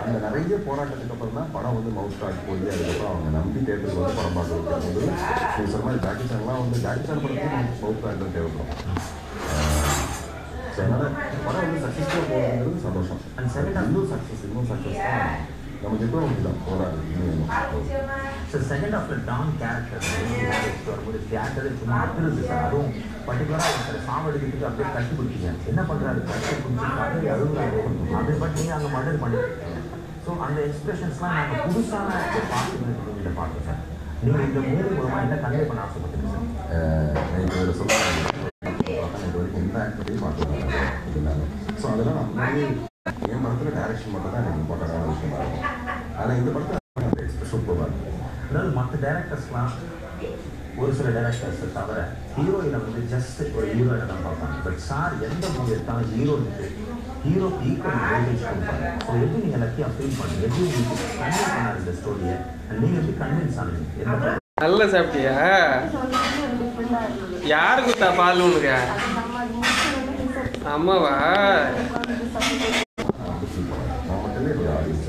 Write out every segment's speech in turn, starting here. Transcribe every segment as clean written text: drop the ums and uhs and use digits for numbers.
அந்த நிறைய போராட்டத்துக்கு அப்புறம் தான் படம் வந்து மவுத் டாக் போய் அதுக்கப்புறம் அவங்க நம்பி தேட்டருக்கு வந்து படம் பார்க்க வைக்கும்போது நீங்கள் சொன்ன மாதிரி ஜாக்கி சான்லாம் வந்து ஜாக்கி சான் படத்துக்கு மவுத் டாக் தான் தேவைப்படும். ஸோ அதனால் படம் வந்து சக்ஸஸ்ஃபுல்லாக போகிறதுங்கிறது சந்தோஷம். அண்ட் செகண்ட் இன்னும் சக்ஸஸ் தான் நமக்கு எப்போ அப்படிதான் போராடு இன்னும். So second half don character வரும்போது தியேட்டரு சும்மா அத்துருது சார். அதுவும் பர்டிகுலராக ஒருத்தர் சாவு எடுக்கிறதுக்கு அப்படியே கட்டி பிடிச்சிங்க. என்ன பண்ணுறாரு கட்டி பிடிச்சி கதை அழுகுறாரு. அதை பற்றி அங்கே மர்டர் பண்ணிருக்கீங்க. ஸோ அந்த எக்ஸ்பிரஷன்ஸ்லாம் நாங்கள் புதுசான பார்த்துக்கிட்ட பார்த்தோம் சார். நீங்கள் இந்த மூவி மூலமாக என்ன கன்வே பண்ண ஆசைப்பட்டீங்க சார்? நான் இப்போ இதில் சொல்லுவாங்க இது வரைக்கும் எந்த ஆக்டரையும் பார்த்துருக்காங்க அப்படின்னாங்க. ஸோ அதெல்லாம் நான் முன்னாடி என் படத்தில் டைரக்ஷன் மட்டும் தான் எனக்கு இம்பார்ட்டண்டான விஷயமா இருக்கும். ஆனால் இந்த படத்தில் எக்ஸ்பிரஷன் சூப்பராக இருக்கும். அதாவது மற்ற டேரக்டர்ஸ்லாம் ஒரு சில டேரக்டர்ஸை தவிர ஹீரோயினை வந்து ஜஸ்ட் ஒரு ஹீரோயினை தான் பார்ப்பாங்க. பட் சார் எந்த மூவி எடுத்தாலும் ஹீரோனுக்கு ஈக்குவல் வெயிட்டேஜ் கொடுப்பாங்க. ஸோ எப்படி நீங்கள் லக்கியாக ஃபீல் பண்ணுங்க? எப்படி உங்களுக்கு கன்வின்ஸ் பண்ணார் இந்த ஸ்டோரியை? நீங்கள் எப்படி கன்வின்ஸ் ஆனீங்க? என்ன நல்ல சாப்பிட்டியா? யாரு குத்தா பால் உனக்கு? அம்மாவா? நான் மட்டுமே என்னோட ஆடியன்ஸ்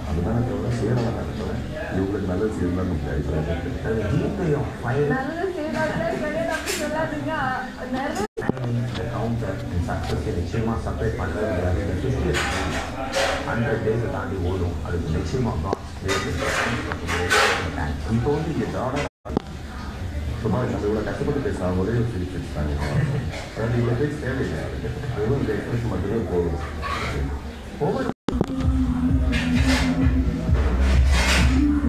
அதுதான் தவிர சேரலாம் நினைக்கிறேன். இவங்களுக்கு நல்லது செய்யலாம் நிச்சயமாக செப்பரேட் பண்ணுறது 100 days தாண்டி ஓடும். அதுக்கு நிச்சயமாக இப்போ வந்து எதாவது சும்மா நம்ம இவ்வளோ கஷ்டப்பட்டு பேசலாம் ஒரே ஒரு சிரிச்சு வச்சுட்டாங்க. அதாவது இவ்வளோ பேர் தேவையில்லை. அதுவும் இந்த எக்ஸ்பிரஷன் மட்டுமே போதும். ஒவ்வொரு